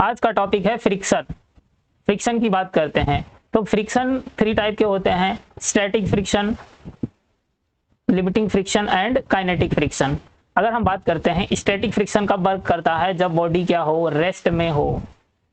आज का टॉपिक है फ्रिक्शन। फ्रिक्शन की बात करते हैं। तो फ्रिक्शन 3 टाइप के होते हैं, static friction, limiting friction and kinetic friction. अगर हम बात करते हैं स्टैटिक फ्रिक्शन कब वर्क करता है, जब बॉडी क्या हो, रेस्ट में हो।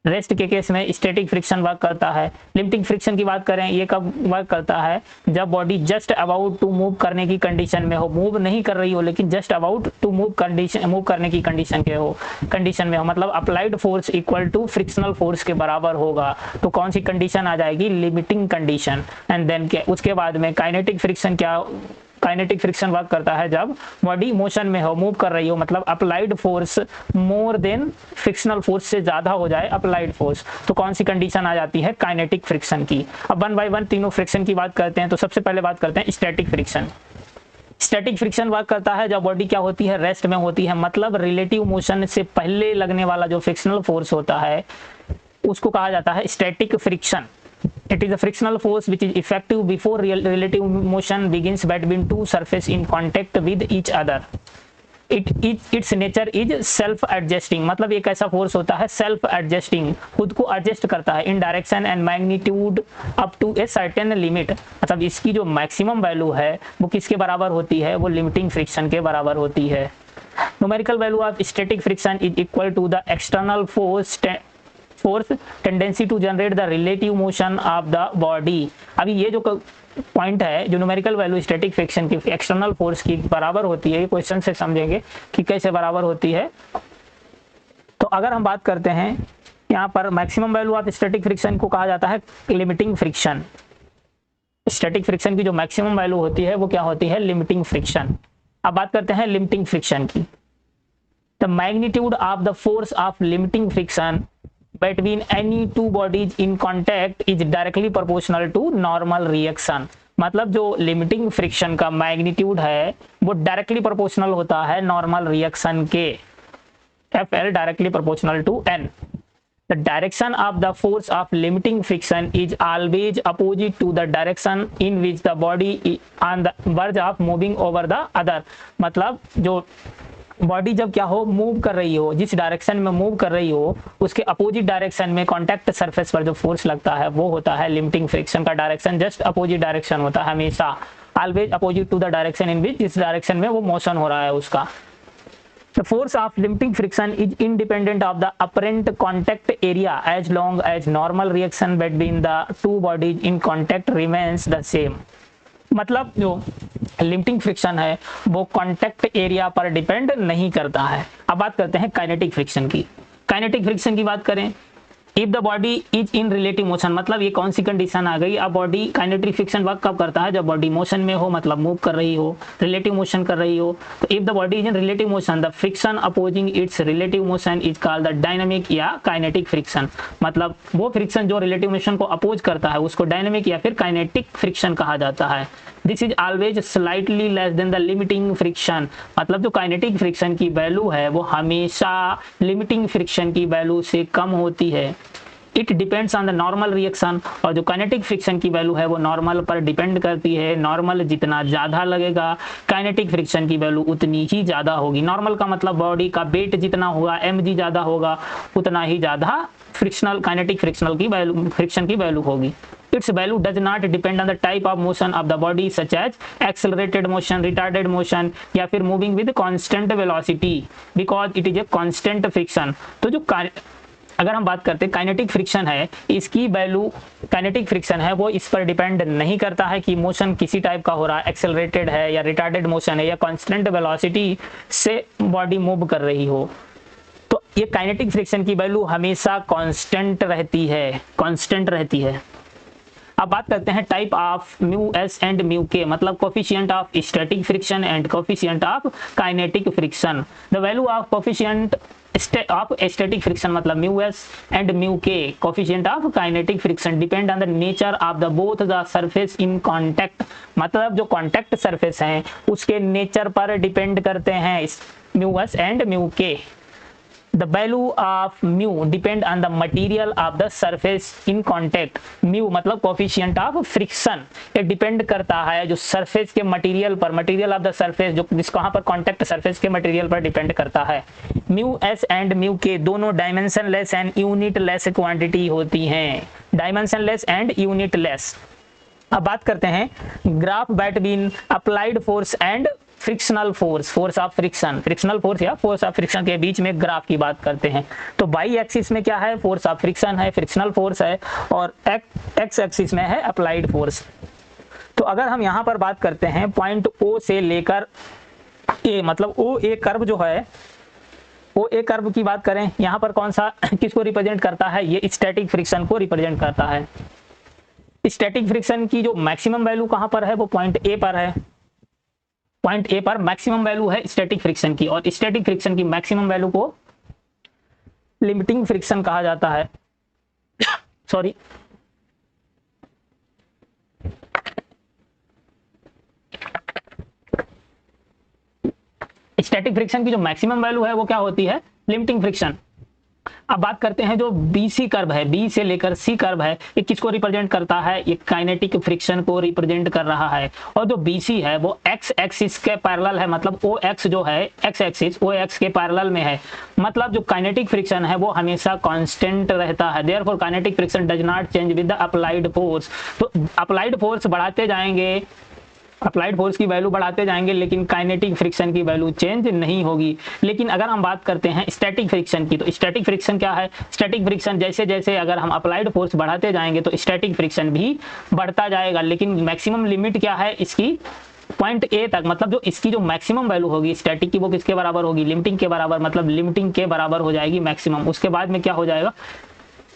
रेस्ट के केस में स्टैटिक फ्रिक्शन वर्क करता है। लिमिटिंग फ्रिक्शन की बात करें, ये कब वर्क करता है, जब body just about to move करने की कंडीशन में हो, मूव नहीं कर रही हो लेकिन जस्ट अबाउट टू मूव करने की कंडीशन में हो, मतलब applied force equal to frictional force के बराबर होगा। तो कौन सी कंडीशन आ जाएगी, लिमिटिंग कंडीशन। एंड देन उसके बाद में kinetic friction kinetic friction work करता है जब बॉडी मोशन में हो, मूव कर रही हो, मतलब applied force more than frictional force से ज्यादा हो जाए अप्लाइड फोर्स। तो कौन सी कंडीशन आ जाती है, काइनेटिक फ्रिक्शन की। अब 1 बाय 1 तीनों फ्रिक्शन की बात करते हैं। तो सबसे पहले बात करते हैं static friction. Static friction work करता है जब बॉडी क्या होती है, रेस्ट में होती है, मतलब रिलेटिव मोशन से पहले लगने वाला जो फ्रिक्शनल फोर्स होता है उसको कहा जाता है static friction. It is a frictional force which is effective before relative motion begins between two surfaces in contact with each other. Its nature is self adjusting, मतलब एक ऐसा फोर्स होता है सेल्फ एडजस्टिंग, खुद को एडजस्ट करता है in direction and magnitude up to a certain limit. मतलब इसकी जो मैक्सिमम वैल्यू है वो किसके बराबर होती है, वो लिमिटिंग फ्रिक्शन के बराबर होती है। Numerical value of static friction is equal to the external force tendency to generate the relative motion of the body. अभी ये जो पॉइंट है, जो न्यूमेरिकल वैल्यू स्टैटिक फ्रिक्शन की एक्सटर्नल फोर्स की बराबर होती है, ये क्वेश्चन से समझेंगे कि कैसे बराबर होती है। तो अगर हम बात करते हैं यहाँ पर maximum value of static friction को कहा जाता है लिमिटिंग फ्रिक्शन। स्टैटिक फ्रिक्शन की जो मैक्सिमम वैल्यू होती है वो क्या होती है, लिमिटिंग फ्रिक्शन। अब बात करते हैं लिमिटिंग फ्रिक्शन की। The magnitude of the force of limiting friction between any two bodies in contact is directly proportional to normal reaction। मतलब जो लिमिटिंग फ्रिक्शन का मैग्नीट्यूड है वो डायरेक्टली प्रोपोर्शनल होता है नॉर्मल रिएक्शन के, FL directly proportional to N। The direction of the force of limiting friction is always opposite to the direction in which the body is on the verge of moving over the other। मतलब जो body जब क्या हो, move कर रही हो, जिस direction में मूव कर रही हो उसके अपोजिट डायरेक्शन में कॉन्टैक्ट सरफेस पर जो फोर्स लगता है वो होता है लिमिटिंग फ्रिक्शन का डायरेक्शन। जस्ट अपोजिट डायरेक्शन होता है हमेशा, always opposite to the direction in which, जिस डायरेक्शन में वो मोशन हो रहा है उसका। The force of limiting friction is independent of the apparent contact area as long as normal reaction between the two bodies in contact remains the same। मतलब जो limiting friction है वो कांटेक्ट एरिया पर depend नहीं करता है। अब बात करते हैं काइनेटिक फ्रिक्शन की। काइनेटिक फ्रिक्शन की बात करें, if the body is in relative motion, मतलब ये कौन सी कंडीशन आ गई, अब बॉडी काइनेटिक फ्रिक्शन वर्क कब करता है, जब बॉडी मोशन में हो, मतलब मूव कर रही हो, रिलेटिव मोशन कर रही हो। तो if the body is in relative motion the friction opposing it's relative motion is called the dynamic या काइनेटिक फ्रिक्शन। मतलब वो फ्रिक्शन जो रिलेटिव मोशन को अपोज करता है उसको डायनामिक या फिर काइनेटिक फ्रिक्शन कहा जाता है। This is always slightly less than the limiting friction. मतलब जो काइनेटिक फ्रिक्शन की वैल्यू है वो हमेशा लिमिटिंग फ्रिक्शन की वैल्यू से कम होती है। It depends on the normal reaction, और जो काइनेटिक फ्रिक्शन की वैल्यू है वो नॉर्मल पर डिपेंड करती है। नॉर्मल जितना ज्यादा लगेगा काइनेटिक फ्रिक्शन की वैल्यू उतनी ही ज्यादा होगी। नॉर्मल का मतलब बॉडी का वेट जितना होगा, mg ज्यादा होगा, उतना ही ज्यादा काइनेटिक फ्रिक्शन की वैल्यू होगी। Its value does not depend on the type of motion of the body such as accelerated motion, retarded motion या फिर moving with constant velocity because it is a constant friction। तो जो अगर हम बात करते हैं काइनेटिक फ्रिक्शन है, इसकी वैल्यू काइनेटिक फ्रिक्शन है वो इस पर डिपेंड नहीं करता है कि मोशन किसी टाइप का हो रहा है, एक्सेलरेटेड है या रिटार्डेड मोशन है या कांस्टेंट वेलोसिटी से बॉडी मूव कर रही हो। तो ये काइनेटिक फ्रिक्शन की वैल्यू हमेशा कांस्टेंट रहती है। अब बात करते हैं type of mu S and mu के, मतलब coefficient of static friction and coefficient of kinetic friction. The value of coefficient of static friction मतलब म्यू एस एंड म्यू के, coefficient of kinetic friction depend on the nature of the both the surface in contact. मतलब जो contact surface हैं उसके nature पर depend करते हैं mu S and mu के। The value of mu depend on the material of the surface in contact. Mu मतलब coefficient of friction, ये डिपेंड करता है जो सरफेस के मटेरियल पर, मटेरियल ऑफ द सरफेस जो जिस कहां पर कांटेक्ट सरफेस के मटेरियल पर डिपेंड करता है। म्यू एस एंड म्यू के दोनों डायमेंशनलेस एंड यूनिटलेस क्वांटिटी होती हैं, डायमेंशनलेस एंड यूनिटलेस। अब बात करते हैं graph between applied force and frictional force, force of friction, frictional force या फोर्स ऑफ फ्रिक्शन के बीच में ग्राफ की बात करते हैं। तो वाई एक्सिस में क्या है, फोर्स ऑफ फ्रिक्शन है, फ्रिक्शनल फोर्स है, और एक्स एक्सिस में है अप्लाइड फोर्स। तो अगर हम यहाँ पर बात करते हैं पॉइंट ओ से लेकर ए, मतलब ओ ए कर्व जो है, ओ ए कर्व की बात करें, यहाँ पर कौन सा किसको रिप्रेजेंट करता है, ये स्टैटिक फ्रिक्शन को रिप्रेजेंट करता है। स्टैटिक फ्रिक्शन की जो मैक्सिमम वैल्यू कहां पर है, वो पॉइंट ए पर है। पॉइंट ए पर मैक्सिमम वैल्यू है स्टैटिक फ्रिक्शन की, और स्टैटिक फ्रिक्शन की मैक्सिमम वैल्यू को लिमिटिंग फ्रिक्शन कहा जाता है। सॉरी, स्टैटिक फ्रिक्शन की जो मैक्सिमम वैल्यू है वो क्या होती है, लिमिटिंग फ्रिक्शन। अब बात करते हैं जो BC कर्व है, बी से लेकर C कर्व है, ये किसको रिप्रेजेंट करता है, ये काइनेटिक फ्रिक्शन को रिप्रेजेंट कर रहा है। और जो BC है वो x एक्सिस के पैरेलल है, मतलब OX जो है, x एक्सिस OX के पैरेलल में है, मतलब जो काइनेटिक फ्रिक्शन है वो हमेशा कांस्टेंट रहता है। Therefore kinetic friction does not change with the applied force. तो अप्लाइड फोर्स बढ़ाते जाएंगे, अप्लाइड फोर्स की वैल्यू बढ़ाते जाएंगे, लेकिन काइनेटिक फ्रिक्शन की वैल्यू चेंज नहीं होगी। लेकिन अगर हम बात करते हैं स्टैटिक फ्रिक्शन की, तो स्टैटिक फ्रिक्शन क्या है, स्टैटिक फ्रिक्शन जैसे जैसे अगर हम अप्लाइड फोर्स बढ़ाते जाएंगे तो स्टैटिक फ्रिक्शन भी बढ़ता जाएगा, लेकिन मैक्सिमम लिमिट क्या है इसकी, पॉइंट ए तक। मतलब जो इसकी जो मैक्सिमम वैल्यू होगी स्टैटिक की वो किसके बराबर होगी, लिमिटिंग के बराबर, मतलब लिमिटिंग के बराबर हो जाएगी मैक्सिमम। उसके बाद में क्या हो जाएगा,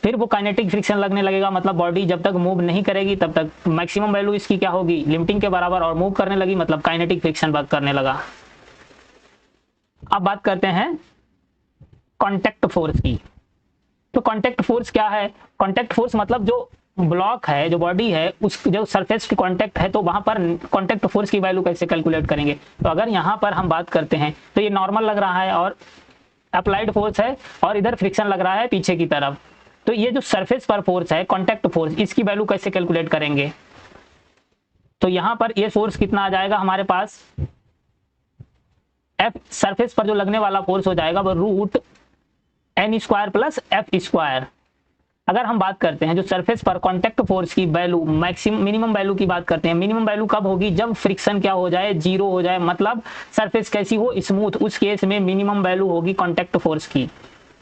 फिर वो काइनेटिक फ्रिक्शन लगने लगेगा, मतलब बॉडी जब तक मूव नहीं करेगी तब तक मैक्सिमम वैल्यू इसकी क्या होगी, लिमिटिंग के बराबर, और मूव करने लगी मतलब काइनेटिक फ्रिक्शन वर्क करने लगा। अब बात करते हैं कांटेक्ट फोर्स की। तो कांटेक्ट फोर्स क्या है, कांटेक्ट फोर्स मतलब जो ब्लॉक है, जो बॉडी है, उस जो सरफेस की कांटेक्ट है, तो वहां पर कांटेक्ट फोर्स की वैल्यू कैसे कैलकुलेट करेंगे। तो अगर यहाँ पर हम बात करते हैं तो ये नॉर्मल लग रहा है और अप्लाइड फोर्स है, और इधर फ्रिक्शन लग रहा है पीछे की तरफ। तो ये जो सरफेस पर फोर्स है कांटेक्ट फोर्स, इसकी वैल्यू कैसे कैलकुलेट करेंगे। तो यहां पर ये फोर्स कितना आ जाएगा हमारे पास, एफ सरफेस पर जो लगने वाला फोर्स हो जाएगा वो root N square plus F square. अगर हम बात करते हैं जो सरफेस पर कांटेक्ट फोर्स की वैल्यू मैक्सिमम मिनिमम वैल्यू की बात करते हैं, मिनिमम वैल्यू कब होगी, जब फ्रिक्शन क्या हो जाए, जीरो हो जाए, मतलब सरफेस कैसी हो, स्मूथ, उस केस में मिनिमम वैल्यू होगी कांटेक्ट फोर्स की,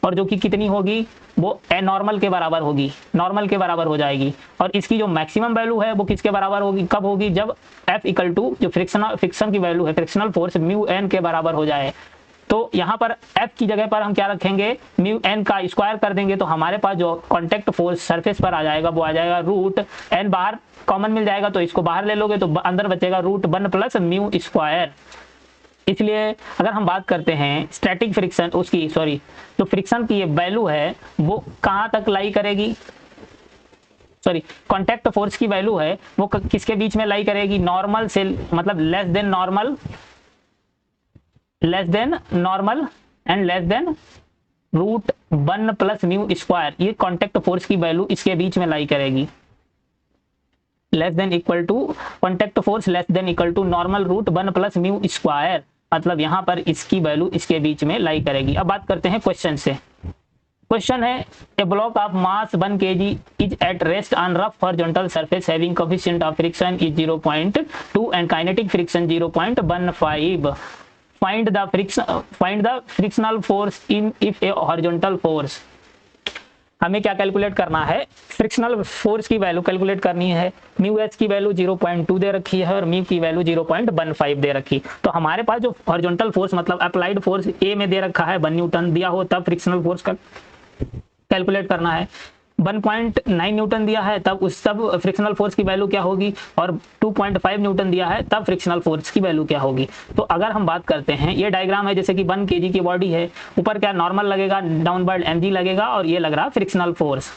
और जो कि कितनी होगी, वो ए नॉर्मल के बराबर होगी, नॉर्मल के बराबर हो जाएगी। और इसकी जो मैक्सिमम वैल्यू है वो किसके बराबर होगी, कब होगी, जब F इक्वल टू जो फ्रिक्शन की वैल्यू है, फ्रिक्शनल फोर्स म्यू एन के बराबर हो जाए। तो यहाँ पर F की जगह पर हम क्या रखेंगे, म्यू एन का स्क्वायर कर देंगे, तो हमारे पास जो कांटेक्ट फोर्स सरफेस पर आ जाएगा वो आ जाएगा रूट एन, बाहर कॉमन मिल जाएगा तो इसको बाहर ले लोगे तो अंदर बचेगा रूट 1 प्लस म्यू स्क्वायर। इसलिए अगर हम बात करते हैं स्टैटिक फ्रिक्शन, उसकी सॉरी जो फ्रिक्शन की ये वैल्यू है वो कहाँ तक लाई करेगी, सॉरी कांटेक्ट फोर्स की वैल्यू है वो किसके बीच में लाई करेगी, नॉर्मल से, मतलब less than normal and less than root 1 plus mu square. ये कांटेक्ट फोर्स की वैल्यू इसके बीच में लाई करेगी, less than equal to contact force less than equal to normal root 1 plus mu square, मतलब यहां पर इसकी वैल्यू इसके बीच में लाई करेगी। अब बात करते हैं क्वेश्चन से। क्वेश्चन है a block of mass 1 kg is at rest on rough horizontal surface having coefficient of friction is 0.2 and kinetic friction 0.15। Find the frictional force in if a horizontal force. हमें क्या calculate करना है, frictional force की value calculate करनी है। Mu H की value 0.2 दे रखी है और म्यू की वैल्यू 0.15 दे रखी। तो हमारे पास जो हॉरिजॉन्टल फोर्स मतलब अप्लाइड फोर्स ए में दे रखा है 1 न्यूटन दिया हो, तब फ्रिक्शनल फोर्स का कैलकुलेट करना है। 1.9 न्यूटन दिया है तब उस सब फ्रिक्शनल फोर्स की वैल्यू क्या होगी, और 2.5 न्यूटन दिया है तब फ्रिक्शनल फोर्स की वैल्यू क्या होगी। तो अगर हम बात करते हैं, ये डायग्राम है जैसे कि 1 kg की बॉडी है, ऊपर क्या नॉर्मल लगेगा, डाउनवर्ड mg लगेगा, और ये लग रहा फ्रिक्शनल फोर्स।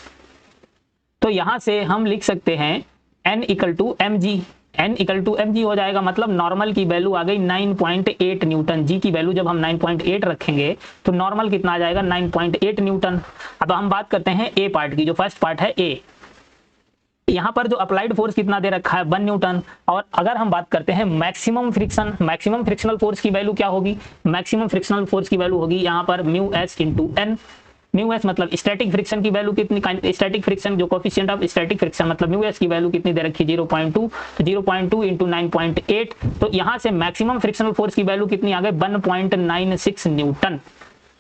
तो यहां से हम लिख सकते हैं n equal to mg, N equal to mg हो जाएगा, मतलब नॉर्मल की वैल्यू आ गई 9.8 न्यूटन। जी की वैल्यू जब हम 9.8 रखेंगे तो नॉर्मल कितना आ जाएगा 9.8 न्यूटन। अब हम बात करते हैं ए पार्ट की, जो फर्स्ट पार्ट है ए। यहाँ पर जो अप्लाइड फोर्स कितना दे रखा है 1 न्यूटन। और अगर हम बात करते हैं maximum friction, maximum frictional force की वैल्यू क्या होगी, मैक्सिमम फ्रिक्शनल फोर्स की वैल्यू होगी यहाँ पर mu S into N. Mu S मतलब स्टैटिक फ्रिक्शन की वैल्यू कितनी, स्टैटिक फ्रिक्शन जो कोफिशिएंट ऑफ स्टैटिक फ्रिक्शन मतलब म्यू एस की वैल्यू कितनी दे रखी है 0.2, तो 0.2 इंटू 9.8, तो यहाँ से मैक्सिमम फ्रिक्शनल फोर्स की वैल्यू कितनी आ गई 1.96 न्यूटन।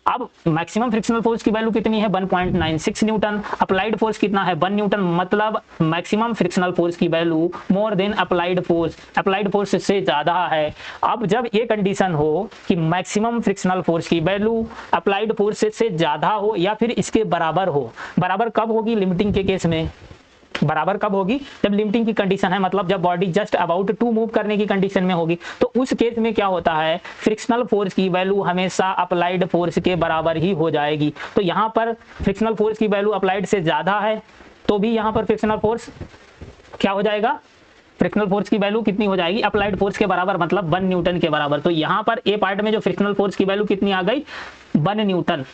अब मैक्सिमम फ्रिक्शनल फोर्स की वैल्यू कितनी है 1.96 न्यूटन, अप्लाइड फोर्स कितना है 1 न्यूटन, मतलब मैक्सिमम फ्रिक्शनल फोर्स की value more than applied force, applied force से ज्यादा है। अब जब ये कंडीशन हो कि मैक्सिमम फ्रिक्शनल फोर्स की वैल्यू अप्लाइड फोर्स से ज्यादा हो या फिर इसके बराबर हो, बराबर कब होगी लिमिटिंग के केस में, बराबर कब होगी जब लिमिटिंग की कंडीशन है, मतलब जब body just about to move करने की कंडीशन में होगी। तो उस केस में क्या होता है फ्रिक्शनल फोर्स की वैल्यू हमेशा अप्लाइड फोर्स के बराबर ही हो जाएगी। तो यहाँ पर फ्रिक्शनल फोर्स की वैल्यू अप्लाइड से ज्यादा है तो भी यहाँ पर फ्रिक्शनल फोर्स क्या हो जाएगा, फ्रिक्शनल फोर्स की वैल्यू कितनी हो जाएगी अप्लाइड फोर्स के बराबर, मतलब 1 न्यूटन के बराबर। तो यहाँ पर ए पार्ट में जो फ्रिक्शनल फोर्स की वैल्यू कितनी आ गई 1 न्यूटन,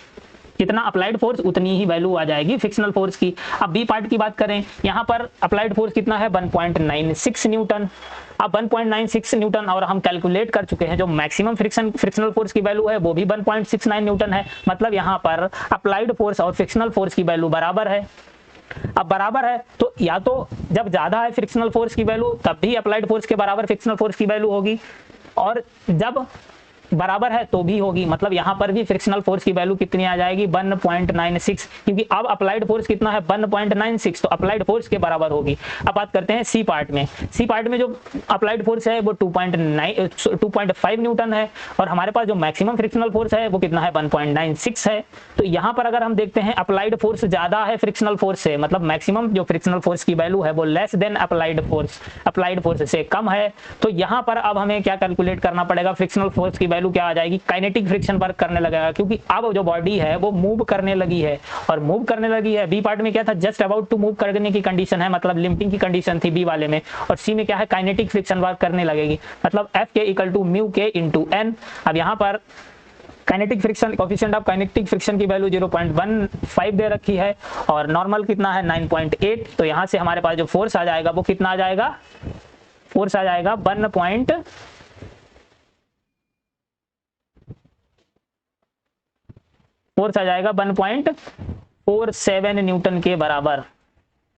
कितना अप्लाइड फोर्स उतनी ही वैल्यू आ जाएगी फ्रिक्शनल फोर्स की। अब बी पार्ट की बात करें, यहाँ पर अप्लाइड फोर्स कितना है 1.96 न्यूटन। अब 1.96 न्यूटन और हम कैलकुलेट कर चुके हैं जो मैक्सिमम फ्रिक्शनल फोर्स की वैल्यू है वो भी 1.69 न्यूटन है, मतलब यहाँ पर अप्लाइड फोर्स और फ्रिक्शनल फोर्स की वैल्यू बराबर है। अब बराबर है तो या तो जब ज्यादा है फ्रिक्शनल फोर्स की वैल्यू तब भी अप्लाइड फोर्स के बराबर फ्रिक्शनल फोर्स की वैल्यू होगी, और जब बराबर है तो भी होगी, मतलब यहाँ पर भी फ्रिक्शनल फोर्स की वैल्यू कितनी आ जाएगी 1.96, क्योंकि अब अप्लाइड फोर्स कितना है 1.96 तो अप्लाइड फोर्स के बराबर होगी। अब बात करते हैं सी पार्ट में, सी पार्ट में जो अप्लाइड फोर्स है वो 2.5 न्यूटन है और हमारे पास जो मैक्सिमम फ्रिक्शनल फोर्स है वो कितना है 1.96 है। तो यहाँ पर अगर हम देखते हैं अप्लाइड फोर्स ज्यादा है फ्रिक्शनल फोर्स से, मतलब मैक्सिमम जो फ्रिक्शनल फोर्स की वैल्यू है वो less than applied force, applied force से कम है। तो यहाँ पर अब हमें क्या कैलकुलेट करना पड़ेगा, फ्रिक्शनल फोर्स की वैल्यू क्या आ जाएगी, काइनेटिक फ्रिक्शन वर्क करने लगेगा, क्योंकि अब जो बॉडी है वो मूव करने लगी है, और मूव करने लगी है बी पार्ट में क्या था जस्ट अबाउट टू मूव करने की कंडीशन है, मतलब लिमिटिंग की कंडीशन थी बी वाले में, और सी में क्या है काइनेटिक फ्रिक्शन वर्क करने लगेगी, मतलब एफ के इक्वल टू म्यू के इंटू एन। अब यहाँ पर kinetic friction coefficient of kinetic friction की वैल्यू 0.15 दे रखी है और नॉर्मल कितना है 9.8, तो यहाँ से हमारे पास जो फोर्स आ जाएगा वो कितना आ जाएगा, फोर्स आ जाएगा 1.47 न्यूटन के बराबर।